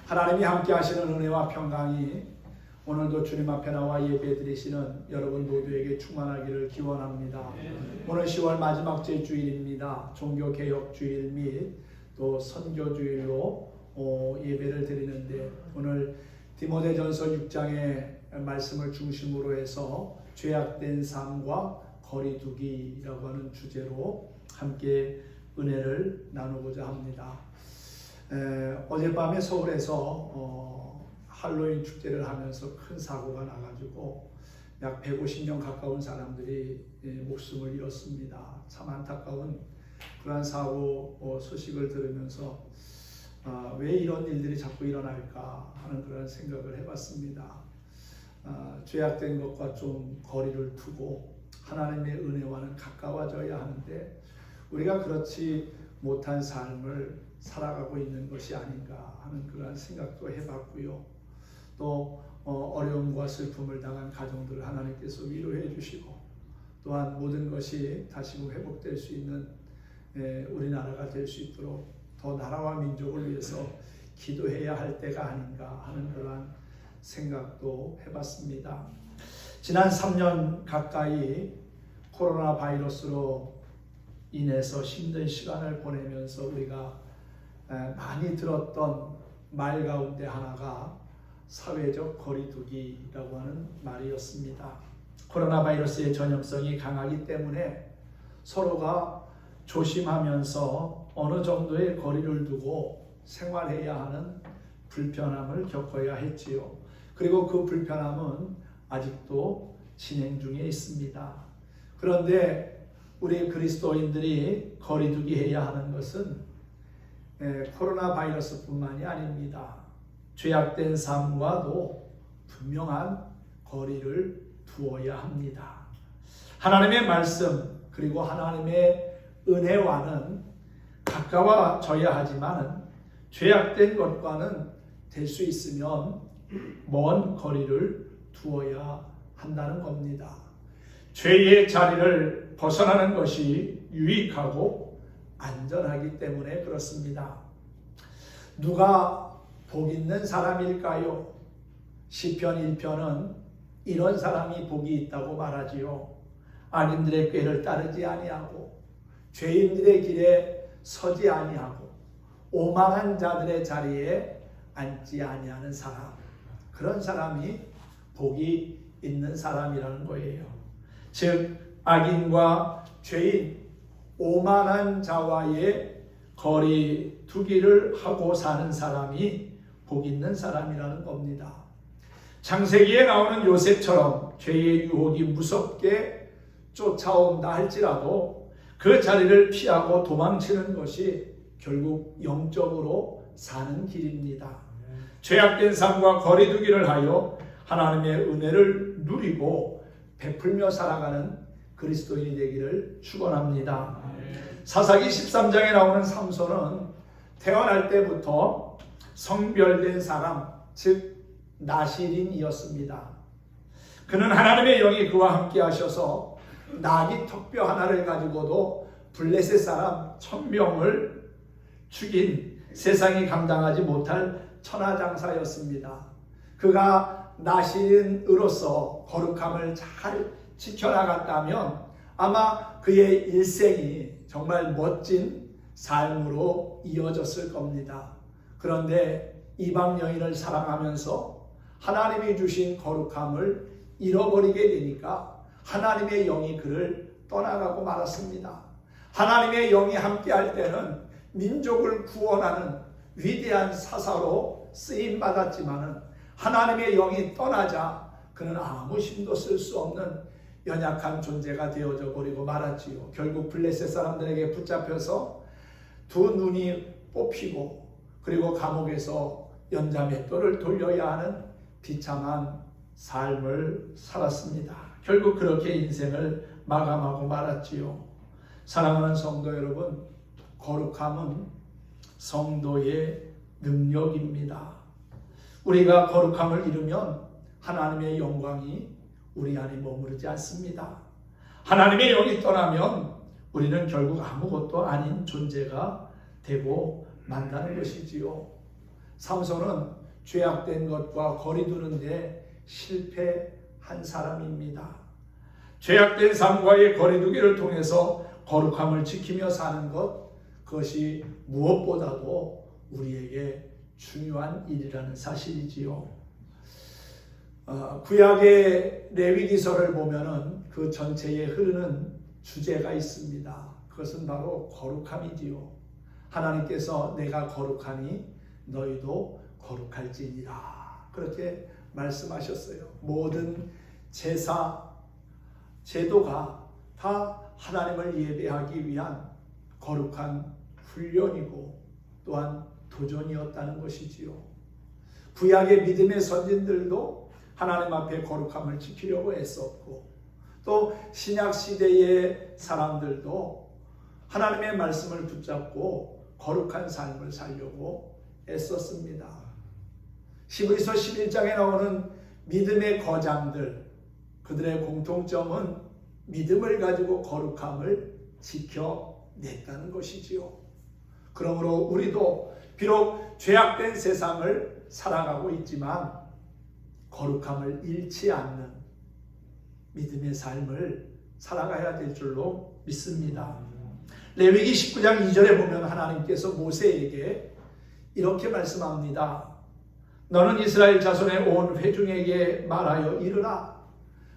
하나님이 함께 하시는 은혜와 평강이 오늘도 주님 앞에 나와 예배드리시는 여러분 모두에게 충만하기를 기원합니다. 오늘 10월 마지막 주일입니다. 종교개혁주일 및 또 선교주일로 예배를 드리는데, 오늘 디모데전서 6장의 말씀을 중심으로 해서 죄악된 삶과 거리두기라고 하는 주제로 함께 은혜를 나누고자 합니다. 어젯밤에 서울에서 할로윈 축제를 하면서 큰 사고가 나가지고 약 150명 가까운 사람들이 목숨을 잃었습니다. 참 안타까운 그러한 사고 소식을 들으면서 왜 이런 일들이 자꾸 일어날까 하는 그런 생각을 해봤습니다. 죄악된 것과 좀 거리를 두고 하나님의 은혜와는 가까워져야 하는데, 우리가 그렇지 못한 삶을 살아가고 있는 것이 아닌가 하는 그러한 생각도 해봤고요. 또 어려움과 슬픔을 당한 가정들을 하나님께서 위로해 주시고, 또한 모든 것이 다시금 회복될 수 있는 우리나라가 될 수 있도록 더 나라와 민족을 위해서 기도해야 할 때가 아닌가 하는 그러한 생각도 해봤습니다. 지난 3년 가까이 코로나 바이러스로 인해서 힘든 시간을 보내면서 우리가 많이 들었던 말 가운데 하나가 사회적 거리두기라고 하는 말이었습니다. 코로나 바이러스의 전염성이 강하기 때문에 서로가 조심하면서 어느 정도의 거리를 두고 생활해야 하는 불편함을 겪어야 했지요. 그리고 그 불편함은 아직도 진행 중에 있습니다. 그런데 우리 그리스도인들이 거리두기 해야 하는 것은 코로나 바이러스뿐만이 아닙니다. 죄악된 삶과도 분명한 거리를 두어야 합니다. 하나님의 말씀 그리고 하나님의 은혜와는 가까워져야 하지만 죄악된 것과는 될 수 있으면 먼 거리를 두어야 한다는 겁니다. 죄의 자리를 벗어나는 것이 유익하고 안전하기 때문에 그렇습니다. 누가 복 있는 사람일까요? 시편 1편은 이런 사람이 복이 있다고 말하지요. 악인들의 꾀를 따르지 아니하고 죄인들의 길에 서지 아니하고 오만한 자들의 자리에 앉지 아니하는 사람, 그런 사람이 복이 있는 사람이라는 거예요. 즉 악인과 죄인, 오만한 자와의 거리 두기를 하고 사는 사람이 복 있는 사람이라는 겁니다. 창세기에 나오는 요셉처럼 죄의 유혹이 무섭게 쫓아온다 할지라도 그 자리를 피하고 도망치는 것이 결국 영적으로 사는 길입니다. 죄악된 삶과 거리두기를 하여 하나님의 은혜를 누리고 베풀며 살아가는 그리스도인이 되기를 축원합니다. 사사기 13장에 나오는 삼손은 태어날 때부터 성별된 사람, 즉 나실인이었습니다. 그는 하나님의 영이 그와 함께 하셔서 나귀 턱뼈 하나를 가지고도 블레셋 사람 1000명을 죽인 세상이 감당하지 못할 천하장사였습니다. 그가 나실인으로서 거룩함을 잘 지켜나갔다면 아마 그의 일생이 정말 멋진 삶으로 이어졌을 겁니다. 그런데 이방 여인을 사랑하면서 하나님이 주신 거룩함을 잃어버리게 되니까 하나님의 영이 그를 떠나가고 말았습니다. 하나님의 영이 함께할 때는 민족을 구원하는 위대한 사사로 쓰임받았지만 하나님의 영이 떠나자 그는 아무 힘도 쓸 수 없는 연약한 존재가 되어져 버리고 말았지요. 결국 블레셋 사람들에게 붙잡혀서 두 눈이 뽑히고 그리고 감옥에서 연자맷돌을 돌려야 하는 비참한 삶을 살았습니다. 결국 그렇게 인생을 마감하고 말았지요. 사랑하는 성도 여러분, 거룩함은 성도의 능력입니다. 우리가 거룩함을 이루면 하나님의 영광이 우리 안에 머무르지 않습니다. 하나님의 영이 떠나면 우리는 결국 아무것도 아닌 존재가 되고 만다는 것이지요. 삼손은 죄악된 것과 거리두는데 실패한 사람입니다. 죄악된 삶과의 거리두기를 통해서 거룩함을 지키며 사는 것, 그것이 무엇보다도 우리에게 중요한 일이라는 사실이지요. 구약의 레위기서를 보면은 그 전체에 흐르는 주제가 있습니다. 그것은 바로 거룩함이지요. 하나님께서 내가 거룩하니 너희도 거룩할지니라, 그렇게 말씀하셨어요. 모든 제사, 제도가 다 하나님을 예배하기 위한 거룩한 훈련이고 또한 도전이었다는 것이지요. 구약의 믿음의 선진들도 하나님 앞에 거룩함을 지키려고 애썼고, 또 신약 시대의 사람들도 하나님의 말씀을 붙잡고 거룩한 삶을 살려고 애썼습니다. 히브리서 11장에 나오는 믿음의 거장들, 그들의 공통점은 믿음을 가지고 거룩함을 지켜냈다는 것이지요. 그러므로 우리도 비록 죄악된 세상을 살아가고 있지만 거룩함을 잃지 않는 믿음의 삶을 살아가야 될 줄로 믿습니다. 레위기 19장 2절에 보면 하나님께서 모세에게 이렇게 말씀합니다. 너는 이스라엘 자손의 온 회중에게 말하여 이르라.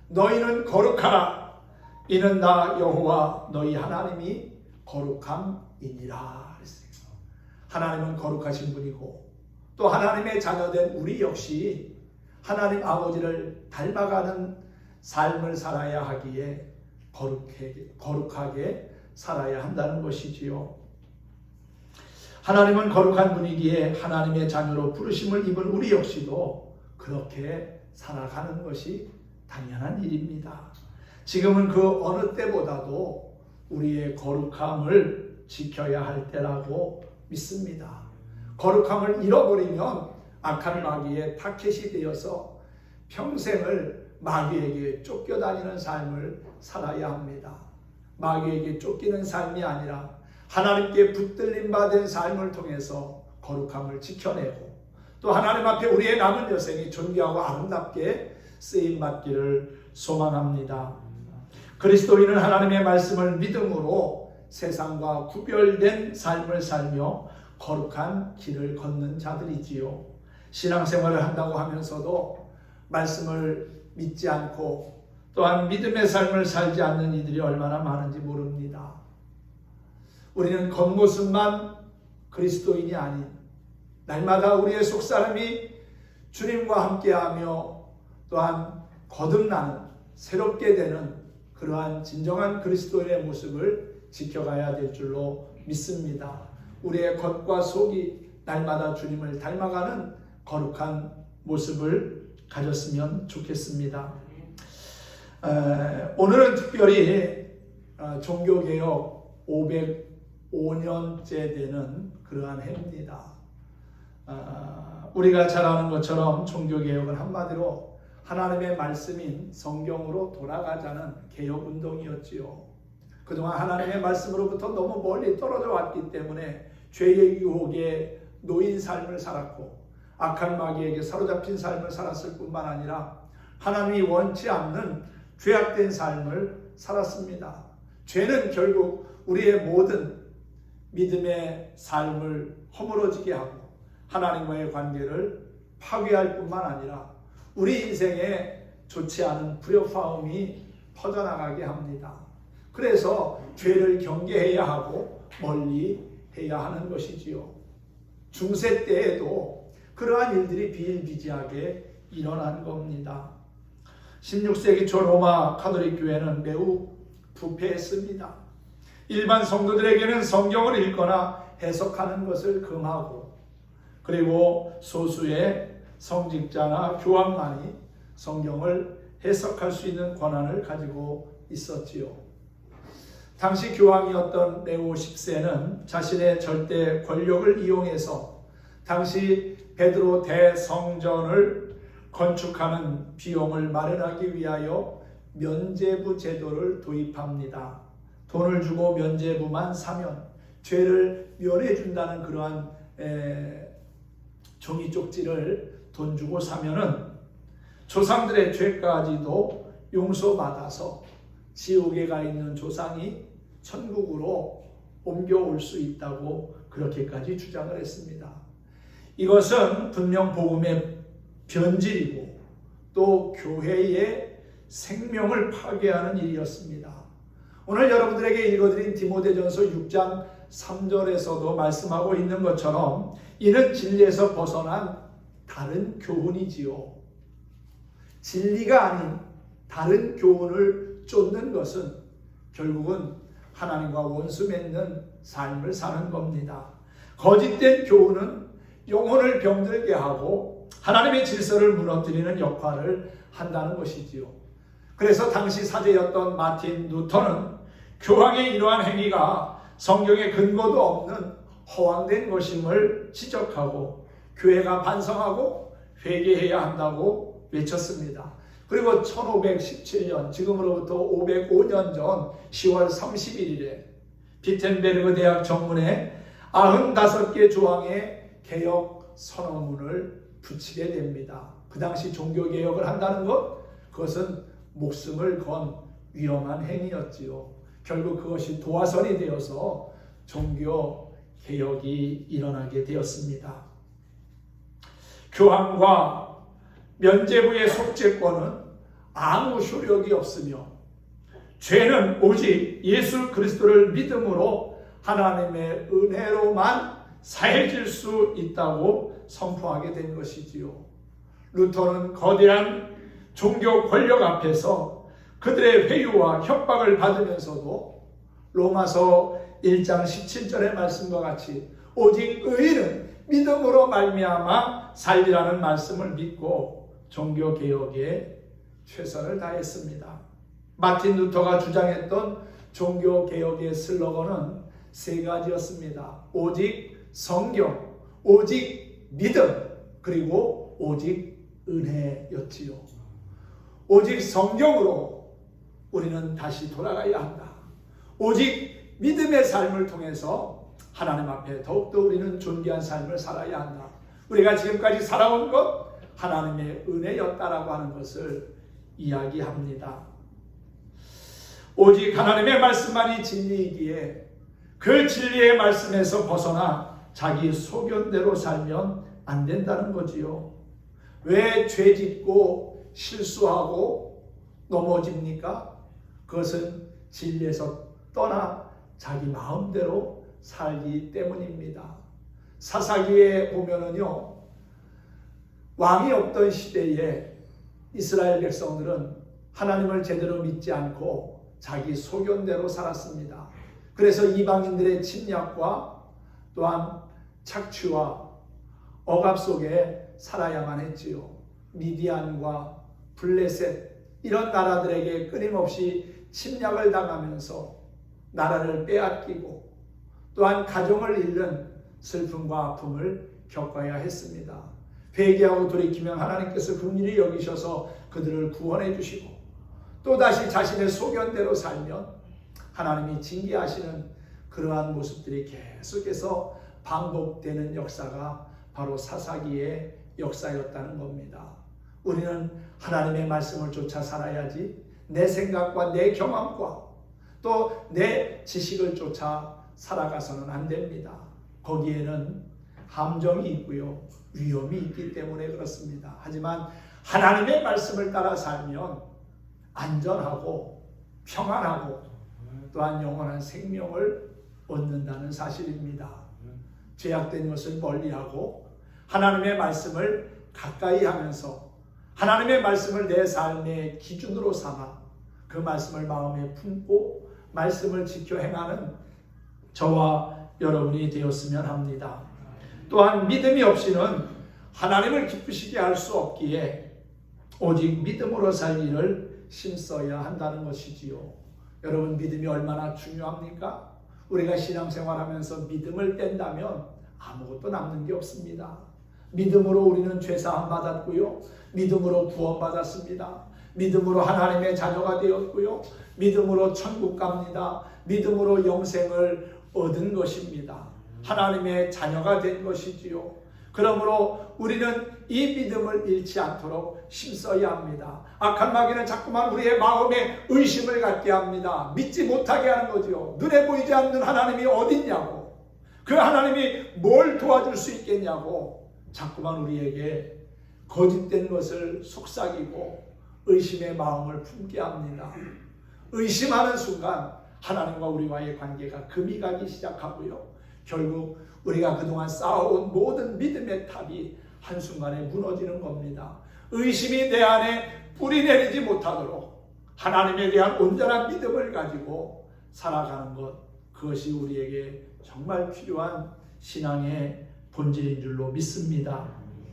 너희는 거룩하라. 이는 나 여호와 너희 하나님이 거룩함이니라. 하나님은 거룩하신 분이고 또 하나님의 자녀된 우리 역시 하나님 아버지를 닮아가는 삶을 살아야 하기에 거룩하게 살아야 한다는 것이지요. 하나님은 거룩한 분이기에 하나님의 자녀로 부르심을 입은 우리 역시도 그렇게 살아가는 것이 당연한 일입니다. 지금은 그 어느 때보다도 우리의 거룩함을 지켜야 할 때라고 믿습니다. 거룩함을 잃어버리면 악한 마귀의 타켓이 되어서 평생을 마귀에게 쫓겨다니는 삶을 살아야 합니다. 마귀에게 쫓기는 삶이 아니라 하나님께 붙들림 받은 삶을 통해서 거룩함을 지켜내고 또 하나님 앞에 우리의 남은 여생이 존귀하고 아름답게 쓰임받기를 소망합니다. 그리스도인은 하나님의 말씀을 믿음으로 세상과 구별된 삶을 살며 거룩한 길을 걷는 자들이지요. 신앙생활을 한다고 하면서도 말씀을 믿지 않고 또한 믿음의 삶을 살지 않는 이들이 얼마나 많은지 모릅니다. 우리는 겉모습만 그리스도인이 아닌 날마다 우리의 속사람이 주님과 함께하며 또한 거듭나는 새롭게 되는 그러한 진정한 그리스도인의 모습을 지켜가야 될 줄로 믿습니다. 우리의 겉과 속이 날마다 주님을 닮아가는 거룩한 모습을 가졌으면 좋겠습니다. 오늘은 특별히 종교개혁 505년째 되는 그러한 해입니다. 우리가 잘 아는 것처럼 종교개혁은 한마디로 하나님의 말씀인 성경으로 돌아가자는 개혁운동이었지요. 그동안 하나님의 말씀으로부터 너무 멀리 떨어져 왔기 때문에 죄의 유혹에 놓인 삶을 살았고 악한 마귀에게 사로잡힌 삶을 살았을 뿐만 아니라 하나님이 원치 않는 죄악된 삶을 살았습니다. 죄는 결국 우리의 모든 믿음의 삶을 허물어지게 하고 하나님과의 관계를 파괴할 뿐만 아니라 우리 인생에 좋지 않은 불협화음이 퍼져나가게 합니다. 그래서 죄를 경계해야 하고 멀리 해야 하는 것이지요. 중세 때에도 그러한 일들이 비일비재하게 일어난 겁니다. 16세기 초 로마 가톨릭 교회는 매우 부패했습니다. 일반 성도들에게는 성경을 읽거나 해석하는 것을 금하고 그리고 소수의 성직자나 교황만이 성경을 해석할 수 있는 권한을 가지고 있었지요. 당시 교황이었던 레오 10세는 자신의 절대 권력을 이용해서 당시 베드로 대성전을 건축하는 비용을 마련하기 위하여 면죄부 제도를 도입합니다. 돈을 주고 면죄부만 사면 죄를 면해준다는 그러한 종이 쪽지를 돈 주고 사면은 조상들의 죄까지도 용서받아서 지옥에 가 있는 조상이 천국으로 옮겨올 수 있다고 그렇게까지 주장을 했습니다. 이것은 분명 복음의 변질이고 또 교회의 생명을 파괴하는 일이었습니다. 오늘 여러분들에게 읽어드린 디모데전서 6장 3절에서도 말씀하고 있는 것처럼 이는 진리에서 벗어난 다른 교훈이지요. 진리가 아닌 다른 교훈을 쫓는 것은 결국은 하나님과 원수 맺는 삶을 사는 겁니다. 거짓된 교훈은 영혼을 병들게 하고 하나님의 질서를 무너뜨리는 역할을 한다는 것이지요. 그래서 당시 사제였던 마틴 루터는 교황의 이러한 행위가 성경에 근거도 없는 허황된 것임을 지적하고 교회가 반성하고 회개해야 한다고 외쳤습니다. 그리고 1517년, 지금으로부터 505년 전 10월 31일에 비텐베르그 대학 정문에 95개 조항의 개혁 선언문을 붙이게 됩니다. 그 당시 종교개혁을 한다는 것, 그것은 목숨을 건 위험한 행위였지요. 결국 그것이 도화선이 되어서 종교개혁이 일어나게 되었습니다. 교황과 면죄부의 속죄권은 아무 효력이 없으며 죄는 오직 예수 그리스도를 믿음으로 하나님의 은혜로만 사해질 수 있다고 선포하게 된 것이지요. 루터는 거대한 종교 권력 앞에서 그들의 회유와 협박을 받으면서도 로마서 1장 17절의 말씀과 같이 오직 의인은 믿음으로 말미암아 살리라는 말씀을 믿고 종교개혁에 최선을 다했습니다. 마틴 루터가 주장했던 종교개혁의 슬로건은 세 가지였습니다. 오직 성경, 오직 믿음, 그리고 오직 은혜였지요. 오직 성경으로 우리는 다시 돌아가야 한다. 오직 믿음의 삶을 통해서 하나님 앞에 더욱더 우리는 존귀한 삶을 살아야 한다. 우리가 지금까지 살아온 것 하나님의 은혜였다라고 하는 것을 이야기합니다. 오직 하나님의 말씀만이 진리이기에 그 진리의 말씀에서 벗어나 자기 소견대로 살면 안 된다는 거지요. 왜 죄짓고 실수하고 넘어집니까? 그것은 진리에서 떠나 자기 마음대로 살기 때문입니다. 사사기에 보면은요, 왕이 없던 시대에 이스라엘 백성들은 하나님을 제대로 믿지 않고 자기 소견대로 살았습니다. 그래서 이방인들의 침략과 또한 착취와 억압 속에 살아야만 했지요. 미디안과 블레셋 이런 나라들에게 끊임없이 침략을 당하면서 나라를 빼앗기고 또한 가정을 잃는 슬픔과 아픔을 겪어야 했습니다. 회개하고 돌이키면 하나님께서 긍휼히 여기셔서 그들을 구원해 주시고 또다시 자신의 소견대로 살면 하나님이 징계하시는 그러한 모습들이 계속해서 반복되는 역사가 바로 사사기의 역사였다는 겁니다. 우리는 하나님의 말씀을 쫓아 살아야지 내 생각과 내 경험과 또 내 지식을 쫓아 살아가서는 안 됩니다. 거기에는 함정이 있고요, 위험이 있기 때문에 그렇습니다. 하지만 하나님의 말씀을 따라 살면 안전하고 평안하고 또한 영원한 생명을 얻는다는 사실입니다. 죄악된 것을 멀리하고 하나님의 말씀을 가까이 하면서 하나님의 말씀을 내 삶의 기준으로 삼아 그 말씀을 마음에 품고 말씀을 지켜 행하는 저와 여러분이 되었으면 합니다. 또한 믿음이 없이는 하나님을 기쁘시게 할 수 없기에 오직 믿음으로 살 일을 힘써야 한다는 것이지요. 여러분, 믿음이 얼마나 중요합니까? 우리가 신앙생활하면서 믿음을 뺀다면 아무것도 남는 게 없습니다. 믿음으로 우리는 죄사함 받았고요, 믿음으로 구원받았습니다. 믿음으로 하나님의 자녀가 되었고요, 믿음으로 천국 갑니다. 믿음으로 영생을 얻은 것입니다. 하나님의 자녀가 된 것이지요. 그러므로 우리는 이 믿음을 잃지 않도록 힘써야 합니다. 악한 마귀는 자꾸만 우리의 마음에 의심을 갖게 합니다. 믿지 못하게 하는 거죠. 눈에 보이지 않는 하나님이 어딨냐고, 그 하나님이 뭘 도와줄 수 있겠냐고 자꾸만 우리에게 거짓된 것을 속삭이고 의심의 마음을 품게 합니다. 의심하는 순간 하나님과 우리와의 관계가 금이 가기 시작하고요, 결국 우리가 그동안 쌓아온 모든 믿음의 탑이 한순간에 무너지는 겁니다. 의심이 내 안에 뿌리 내리지 못하도록 하나님에 대한 온전한 믿음을 가지고 살아가는 것, 그것이 우리에게 정말 필요한 신앙의 본질인 줄로 믿습니다.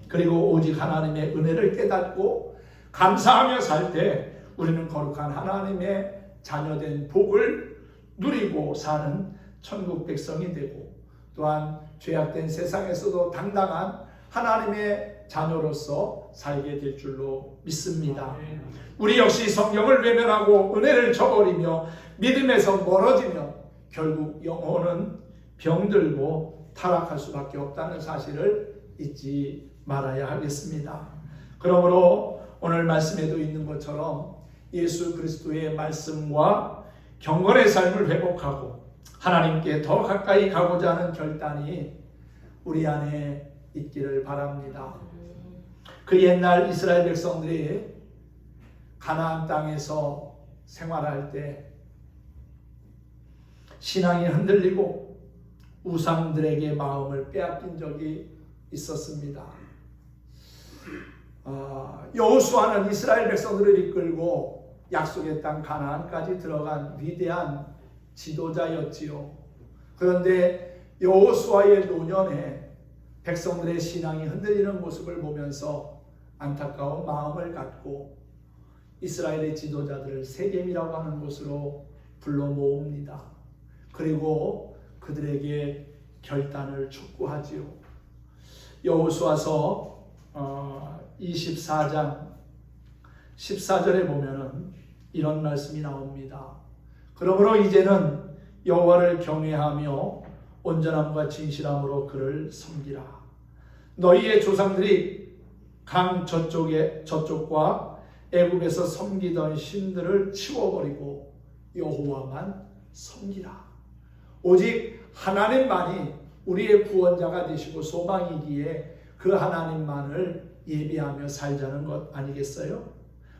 그리고 오직 하나님의 은혜를 깨닫고 감사하며 살 때 우리는 거룩한 하나님의 자녀된 복을 누리고 사는 천국 백성이 되고, 또한 죄악된 세상에서도 당당한 하나님의 자녀로서 살게 될 줄로 믿습니다. 우리 역시 성경을 외면하고 은혜를 저버리며 믿음에서 멀어지면 결국 영혼은 병들고 타락할 수밖에 없다는 사실을 잊지 말아야 하겠습니다. 그러므로 오늘 말씀에도 있는 것처럼 예수 그리스도의 말씀과 경건의 삶을 회복하고 하나님께 더 가까이 가고자 하는 결단이 우리 안에 있기를 바랍니다. 그 옛날 이스라엘 백성들이 가나안 땅에서 생활할 때 신앙이 흔들리고 우상들에게 마음을 빼앗긴 적이 있었습니다. 여호수아는 이스라엘 백성들을 이끌고 약속의 땅 가나안까지 들어간 위대한 지도자였지요. 그런데 여호수아의 노년에 백성들의 신앙이 흔들리는 모습을 보면서 안타까운 마음을 갖고 이스라엘의 지도자들을 세겜이라고 하는 곳으로 불러 모읍니다. 그리고 그들에게 결단을 촉구하지요. 여호수아서 24장 14절에 보면은 이런 말씀이 나옵니다. 그러므로 이제는 여호와를 경외하며 온전함과 진실함으로 그를 섬기라. 너희의 조상들이 강 저쪽과 애굽에서 섬기던 신들을 치워버리고 여호와만 섬기라. 오직 하나님만이 우리의 구원자가 되시고 소망이기에 그 하나님만을 예비하며 살자는 것 아니겠어요?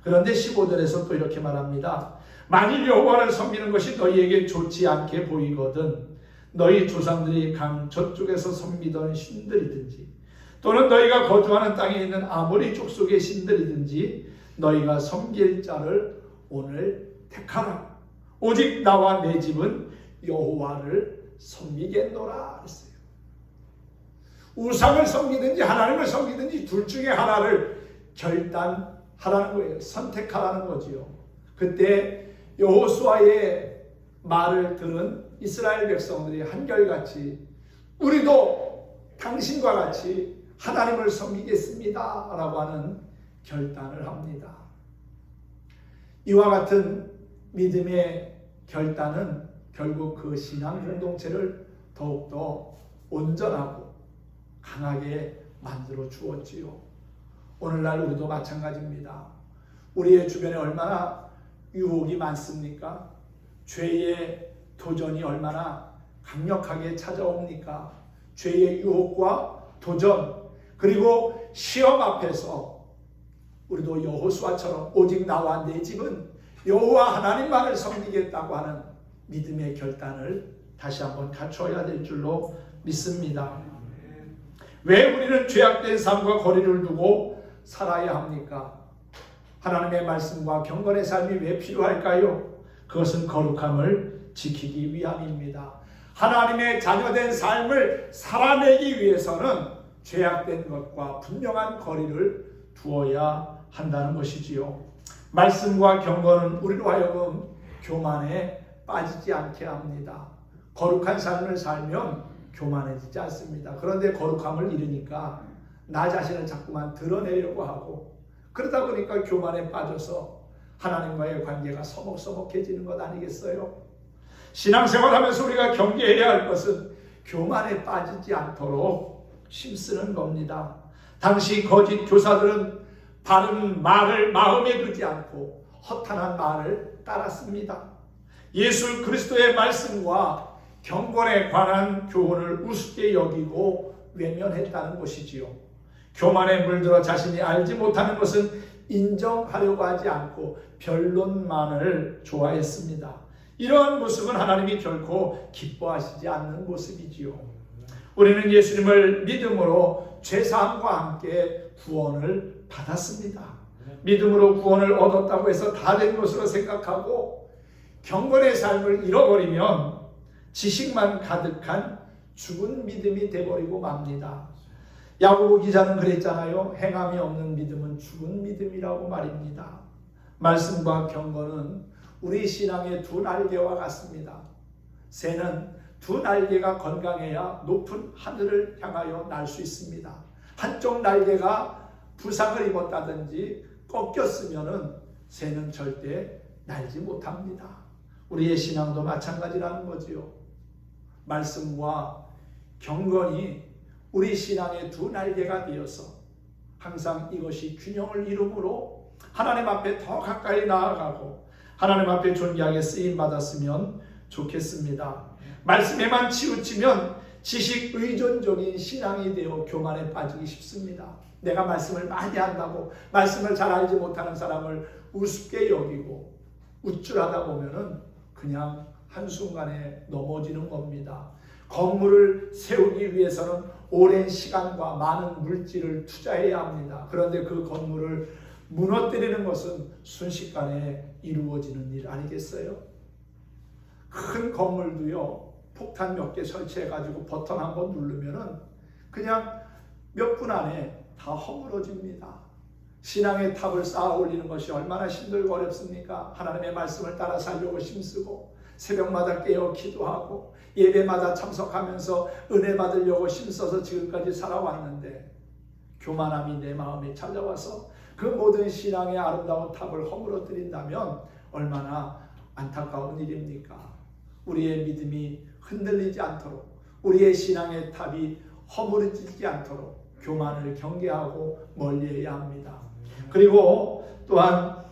그런데 15절에서 또 이렇게 말합니다. 만일 여호와를 섬기는 것이 너희에게 좋지 않게 보이거든 너희 조상들이 강 저쪽에서 섬기던 신들이든지 또는 너희가 거주하는 땅에 있는 아모리 족속의 신들이든지 너희가 섬길 자를 오늘 택하라. 오직 나와 내 집은 여호와를 섬기겠노라 했어요. 우상을 섬기든지 하나님을 섬기든지 둘 중에 하나를 결단하라는 거예요. 선택하라는 거지요. 그때 여호수아의 말을 들은 이스라엘 백성들이 한결같이 우리도 당신과 같이 하나님을 섬기겠습니다 라고 하는 결단을 합니다. 이와 같은 믿음의 결단은 결국 그 신앙 공동체를 더욱더 온전하고 강하게 만들어 주었지요. 오늘날 우리도 마찬가지입니다. 우리의 주변에 얼마나 유혹이 많습니까? 죄의 도전이 얼마나 강력하게 찾아옵니까? 죄의 유혹과 도전, 그리고 시험 앞에서 우리도 여호수아처럼 오직 나와 내 집은 여호와 하나님만을 섬기겠다고 하는 믿음의 결단을 다시 한번 갖춰야 될 줄로 믿습니다. 왜 우리는 죄악된 삶과 거리를 두고 살아야 합니까? 하나님의 말씀과 경건의 삶이 왜 필요할까요? 그것은 거룩함을 지키기 위함입니다. 하나님의 자녀된 삶을 살아내기 위해서는 죄악된 것과 분명한 거리를 두어야 한다는 것이지요. 말씀과 경건은 우리로 하여금 교만에 빠지지 않게 합니다. 거룩한 삶을 살면 교만해지지 않습니다. 그런데 거룩함을 잃으니까 나 자신을 자꾸만 드러내려고 하고 그러다 보니까 교만에 빠져서 하나님과의 관계가 서먹서먹해지는 것 아니겠어요? 신앙생활하면서 우리가 경계해야 할 것은 교만에 빠지지 않도록 힘쓰는 겁니다. 당시 거짓 교사들은 바른 말을 마음에 두지 않고 허탄한 말을 따랐습니다. 예수 그리스도의 말씀과 경건에 관한 교훈을 우습게 여기고 외면했다는 것이지요. 교만에 물들어 자신이 알지 못하는 것은 인정하려고 하지 않고 변론만을 좋아했습니다. 이러한 모습은 하나님이 결코 기뻐하시지 않는 모습이지요. 우리는 예수님을 믿음으로 죄사함과 함께 구원을 받았습니다. 믿음으로 구원을 얻었다고 해서 다 된 것으로 생각하고 경건의 삶을 잃어버리면 지식만 가득한 죽은 믿음이 되어버리고 맙니다. 야고보 기자는 그랬잖아요. 행함이 없는 믿음은 죽은 믿음이라고 말입니다. 말씀과 경건은 우리 신앙의 두 날개와 같습니다. 새는 두 날개가 건강해야 높은 하늘을 향하여 날 수 있습니다. 한쪽 날개가 부상을 입었다든지 꺾였으면 새는 절대 날지 못합니다. 우리의 신앙도 마찬가지라는 거지요. 말씀과 경건이 우리 신앙의 두 날개가 되어서 항상 이것이 균형을 이루므로 하나님 앞에 더 가까이 나아가고 하나님 앞에 존귀하게 쓰임받았으면 좋겠습니다. 말씀에만 치우치면 지식 의존적인 신앙이 되어 교만에 빠지기 쉽습니다. 내가 말씀을 많이 한다고 말씀을 잘 알지 못하는 사람을 우습게 여기고 우쭐하다 보면은 그냥 한순간에 넘어지는 겁니다. 건물을 세우기 위해서는 오랜 시간과 많은 물질을 투자해야 합니다. 그런데 그 건물을 무너뜨리는 것은 순식간에 이루어지는 일 아니겠어요? 큰 건물도요, 폭탄 몇 개 설치해가지고 버튼 한번 누르면은 그냥 몇 분 안에 다 허물어집니다. 신앙의 탑을 쌓아 올리는 것이 얼마나 힘들고 어렵습니까? 하나님의 말씀을 따라 살려고 힘쓰고 새벽마다 깨어 기도하고 예배마다 참석하면서 은혜 받으려고 힘써서 지금까지 살아왔는데 교만함이 내 마음에 찾아와서 그 모든 신앙의 아름다운 탑을 허물어뜨린다면 얼마나 안타까운 일입니까? 우리의 믿음이 흔들리지 않도록 우리의 신앙의 탑이 허물어지지 않도록 교만을 경계하고 멀리해야 합니다. 그리고 또한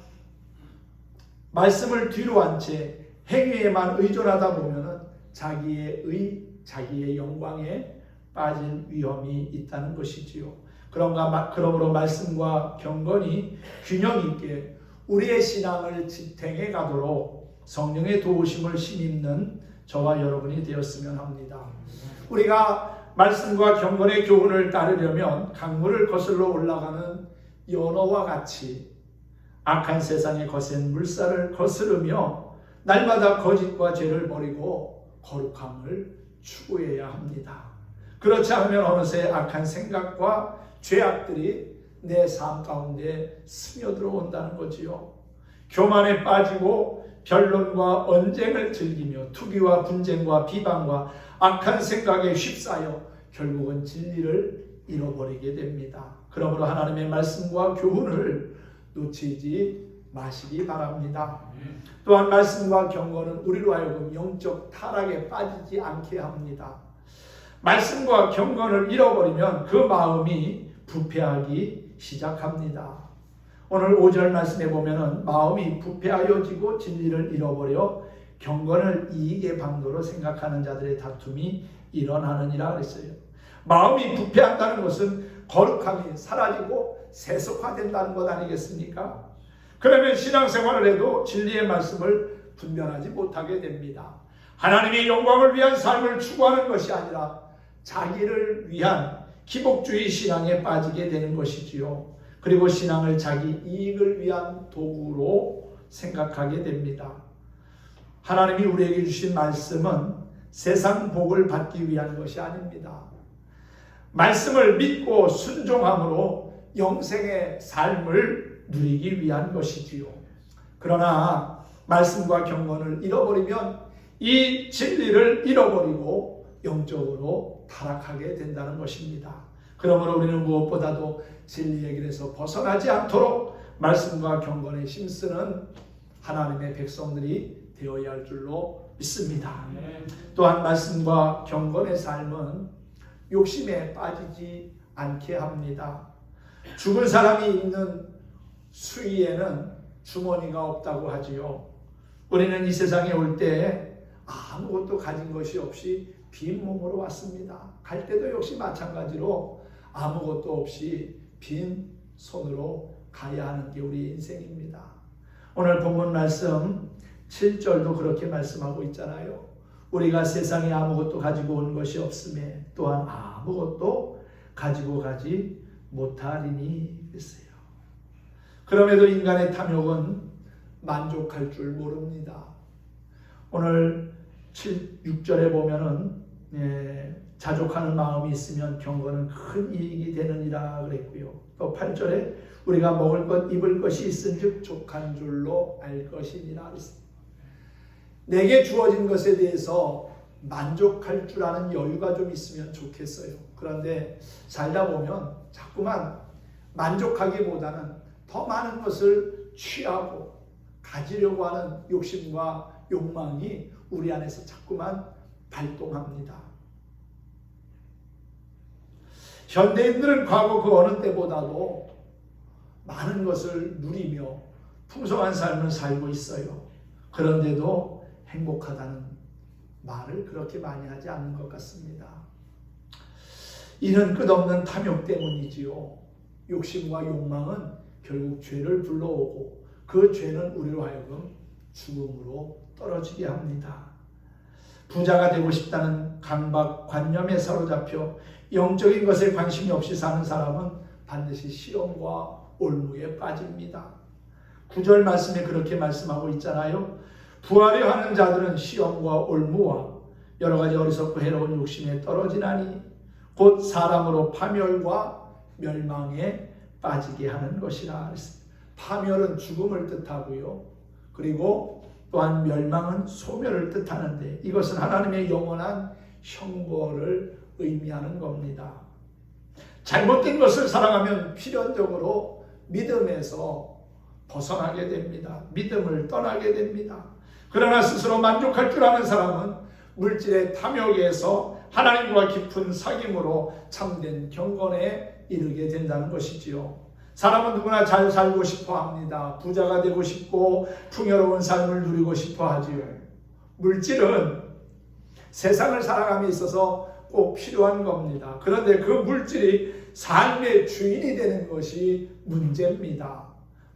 말씀을 뒤로 한 채 행위에만 의존하다 보면은 자기의 영광에 빠질 위험이 있다는 것이지요. 그러므로 말씀과 경건이 균형 있게 우리의 신앙을 지탱해 가도록 성령의 도우심을 힘입는 저와 여러분이 되었으면 합니다. 우리가 말씀과 경건의 교훈을 따르려면 강물을 거슬러 올라가는 연어와 같이 악한 세상의 거센 물살을 거스르며 날마다 거짓과 죄를 버리고 거룩함을 추구해야 합니다. 그렇지 않으면 어느새 악한 생각과 죄악들이 내 삶 가운데 스며들어온다는 거지요. 교만에 빠지고 변론과 언쟁을 즐기며 투기와 분쟁과 비방과 악한 생각에 휩싸여 결국은 진리를 잃어버리게 됩니다. 그러므로 하나님의 말씀과 교훈을 놓치지 마시기 바랍니다. 또한 말씀과 경건은 우리로 하여금 영적 타락에 빠지지 않게 합니다. 말씀과 경건을 잃어버리면 그 마음이 부패하기 시작합니다. 오늘 5절 말씀에 보면은 마음이 부패하여지고 진리를 잃어버려 경건을 이익의 방도로 생각하는 자들의 다툼이 일어나느니라 그랬어요. 마음이 부패한다는 것은 거룩함이 사라지고 세속화된다는 것 아니겠습니까? 그러면 신앙생활을 해도 진리의 말씀을 분별하지 못하게 됩니다. 하나님의 영광을 위한 삶을 추구하는 것이 아니라 자기를 위한 기복주의 신앙에 빠지게 되는 것이지요. 그리고 신앙을 자기 이익을 위한 도구로 생각하게 됩니다. 하나님이 우리에게 주신 말씀은 세상 복을 받기 위한 것이 아닙니다. 말씀을 믿고 순종함으로 영생의 삶을 누리기 위한 것이지요. 그러나 말씀과 경건을 잃어버리면 이 진리를 잃어버리고 영적으로 타락하게 된다는 것입니다. 그러므로 우리는 무엇보다도 진리의 길에서 벗어나지 않도록 말씀과 경건에 힘쓰는 하나님의 백성들이 되어야 할 줄로 믿습니다. 또한 말씀과 경건의 삶은 욕심에 빠지지 않게 합니다. 죽은 사람이 있는 수위에는 주머니가 없다고 하지요. 우리는 이 세상에 올 때 아무것도 가진 것이 없이 빈 몸으로 왔습니다. 갈 때도 역시 마찬가지로 아무것도 없이 빈 손으로 가야 하는 게 우리 인생입니다. 오늘 본문 말씀 7절도 그렇게 말씀하고 있잖아요. 우리가 세상에 아무것도 가지고 온 것이 없음에 또한 아무것도 가지고 가지 못하리니 그랬어요. 그럼에도 인간의 탐욕은 만족할 줄 모릅니다. 오늘 6절에 보면은 자족하는 마음이 있으면 경건은 큰 이익이 되느니라 그랬고요. 또 8절에 우리가 먹을 것 입을 것이 있은즉 족한 줄로 알 것이니라 그랬습니다. 내게 주어진 것에 대해서 만족할 줄 아는 여유가 좀 있으면 좋겠어요. 그런데 살다 보면 자꾸만 만족하기보다는 더 많은 것을 취하고 가지려고 하는 욕심과 욕망이 우리 안에서 자꾸만 발동합니다. 현대인들은 과거 그 어느 때보다도 많은 것을 누리며 풍성한 삶을 살고 있어요. 그런데도 행복하다는 말을 그렇게 많이 하지 않는 것 같습니다. 이는 끝없는 탐욕 때문이지요. 욕심과 욕망은 결국 죄를 불러오고 그 죄는 우리로 하여금 죽음으로 떨어지게 합니다. 부자가 되고 싶다는 강박관념에 사로잡혀 영적인 것에 관심이 없이 사는 사람은 반드시 시험과 올무에 빠집니다. 9절 말씀에 그렇게 말씀하고 있잖아요. 부하려 하는 자들은 시험과 올무와 여러 가지 어리석고 해로운 욕심에 떨어지나니 곧 사람으로 파멸과 멸망에 빠지게 하는 것이라. 파멸은 죽음을 뜻하고요. 그리고 또한 멸망은 소멸을 뜻하는데 이것은 하나님의 영원한 형벌을 의미하는 겁니다. 잘못된 것을 살아가면 필연적으로 믿음에서 벗어나게 됩니다. 믿음을 떠나게 됩니다. 그러나 스스로 만족할 줄 아는 사람은 물질의 탐욕에서 하나님과 깊은 사귐으로 참된 경건에 이르게 된다는 것이지요. 사람은 누구나 잘 살고 싶어 합니다. 부자가 되고 싶고 풍요로운 삶을 누리고 싶어 하지요. 물질은 세상을 살아감에 있어서 꼭 필요한 겁니다. 그런데 그 물질이 삶의 주인이 되는 것이 문제입니다.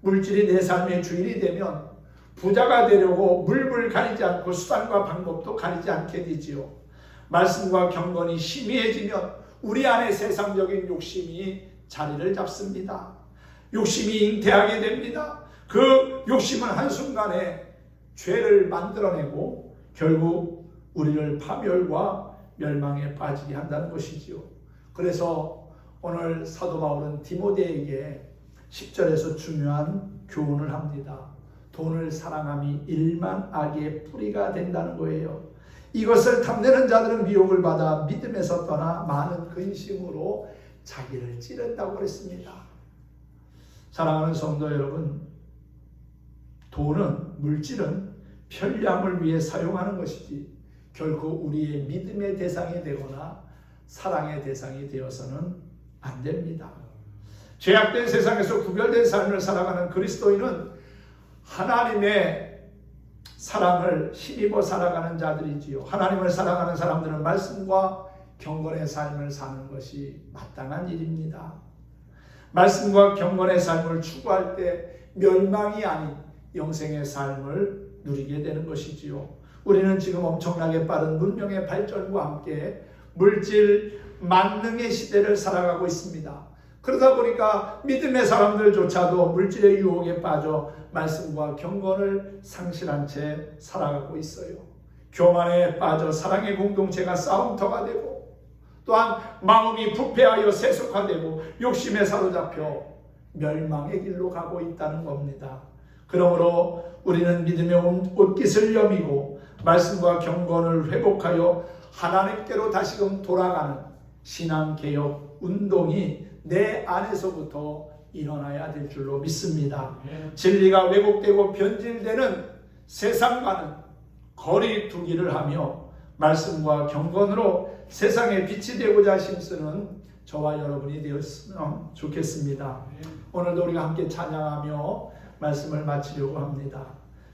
물질이 내 삶의 주인이 되면 부자가 되려고 물불 가리지 않고 수단과 방법도 가리지 않게 되지요. 말씀과 경건이 희미해지면 우리 안에 세상적인 욕심이 자리를 잡습니다. 욕심이 잉태하게 됩니다. 그 욕심은 한순간에 죄를 만들어내고 결국 우리를 파멸과 멸망에 빠지게 한다는 것이지요. 그래서 오늘 사도 바울은 디모데에게 10절에서 중요한 교훈을 합니다. 돈을 사랑함이 일만 악의 뿌리가 된다는 거예요. 이것을 탐내는 자들은 미혹을 받아 믿음에서 떠나 많은 근심으로 자기를 찌른다고 그랬습니다. 사랑하는 성도 여러분, 돈은, 물질은 편리함을 위해 사용하는 것이지 결코 우리의 믿음의 대상이 되거나 사랑의 대상이 되어서는 안 됩니다. 죄악된 세상에서 구별된 삶을 살아가는 그리스도인은 하나님의 사랑을 힘입어 살아가는 자들이지요. 하나님을 사랑하는 사람들은 말씀과 경건의 삶을 사는 것이 마땅한 일입니다. 말씀과 경건의 삶을 추구할 때 멸망이 아닌 영생의 삶을 누리게 되는 것이지요. 우리는 지금 엄청나게 빠른 문명의 발전과 함께 물질 만능의 시대를 살아가고 있습니다. 그러다 보니까 믿음의 사람들조차도 물질의 유혹에 빠져 말씀과 경건을 상실한 채 살아가고 있어요. 교만에 빠져 사랑의 공동체가 싸움터가 되고 또한 마음이 부패하여 세속화되고 욕심에 사로잡혀 멸망의 길로 가고 있다는 겁니다. 그러므로 우리는 믿음의 옷깃을 여미고 말씀과 경건을 회복하여 하나님께로 다시금 돌아가는 신앙개혁 운동이 내 안에서부터 일어나야 될 줄로 믿습니다. 진리가 왜곡되고 변질되는 세상과는 거리 두기를 하며 말씀과 경건으로 세상에 빛이 되고자 힘쓰는 저와 여러분이 되었으면 좋겠습니다. 오늘도 우리가 함께 찬양하며 말씀을 마치려고 합니다.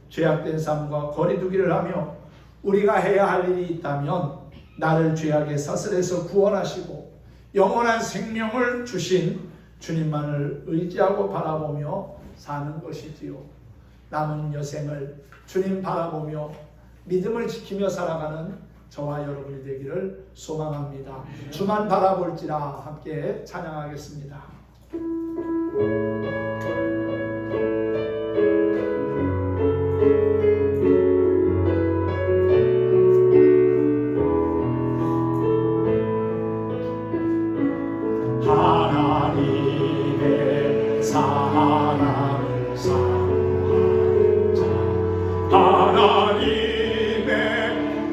죄악된 삶과 거리두기를 하며 우리가 해야 할 일이 있다면 나를 죄악의 사슬에서 구원하시고 영원한 생명을 주신 주님만을 의지하고 바라보며 사는 것이지요. 남은 여생을 주님 바라보며 믿음을 지키며 살아가는 저와 여러분이 되기를 소망합니다. 주만 바라볼지라 함께 찬양하겠습니다. 하나님의 사랑을 사모하는 자, 하나님의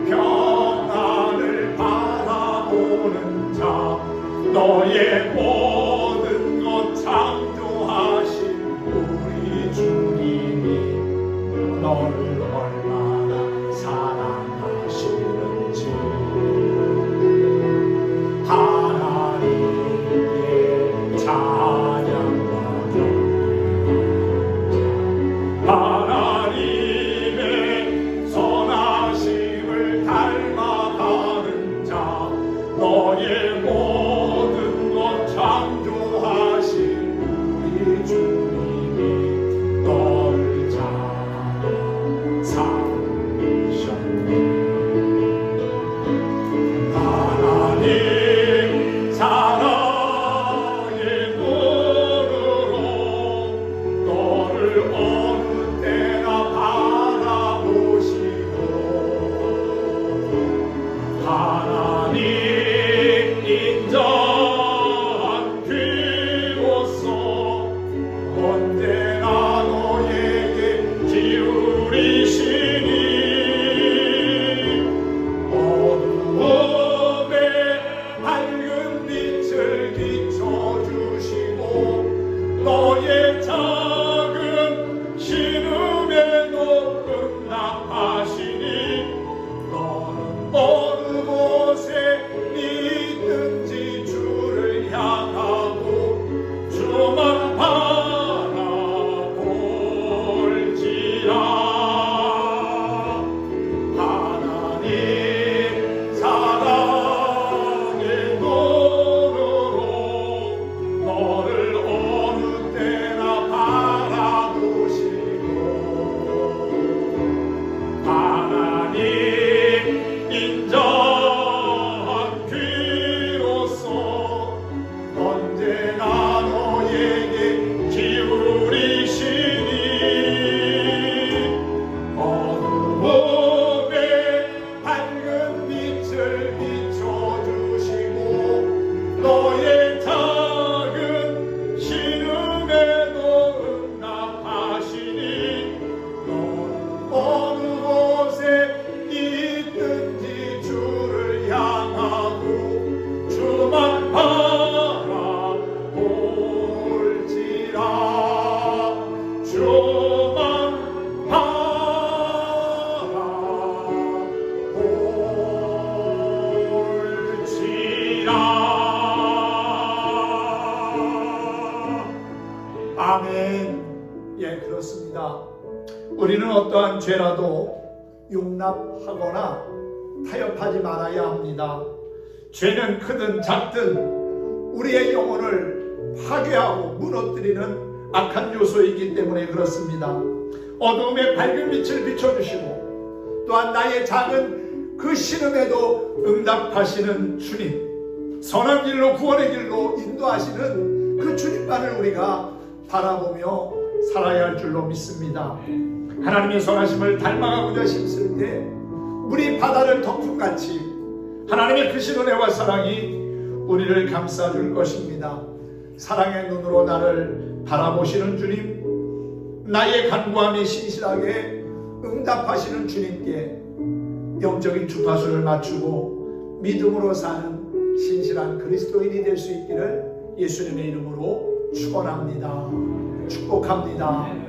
평안을 바라보는 자, 너의 모든 것 창조하신 우리 주님이 너를 얼마나 사랑하시는지 하나님의 선하심을 닮아가는 자, 너의 모든 것 창조하신 우리 주님이 너를 잘 삼으셨네. 하나님 사랑의 눈으로 너를 어느 때나 바라보시고 하나님 인자한 귀로서 언제나 너에게 기울이시니 어두움에 밝은 빛을 비춰주시고 너의 작은 신음에도 응답하시니 너는 어느 곳에 있든지 주를 향하고 주만 바라볼지라. 하나님 사랑의 눈으로 너를 어느 때나 바라보시고 하나님 인자한 귀로서 언제나 너에게 기울이시니 어두움에 밝은 빛을 비춰주시고 너의 작은 신음에도 응답하시니 너는 어느 곳에 있든지 주를 향하고 주만 바라볼지라. 주만 바라볼지라. 아멘. 예, 그렇습니다. 우리는 어떠한 죄라도 용납하거나 타협하지 말아야 합니다. 죄는 크든 작든 우리의 영혼을 파괴하고 무너뜨리는 악한 요소이기 때문에 그렇습니다. 어두움에 밝은 빛을 비춰주시고 또한 나의 작은 그 신음에도 응답하시는 주님, 선한 길로 구원의 길로 인도하시는 그 주님만을 우리가 바라보며 살아야 할 줄로 믿습니다. 하나님의 선하심을 닮아가고자 힘쓸 때 우리 바다를 덮음같이 하나님의 크신 은혜와 사랑이 우리를 감싸줄 것입니다. 사랑의 눈으로 나를 바라보시는 주님, 나의 간구함에 신실하게 응답하시는 주님께 영적인 주파수를 맞추고 믿음으로 사는 신실한 그리스도인이 될 수 있기를 예수님의 이름으로 축원합니다. 축복합니다.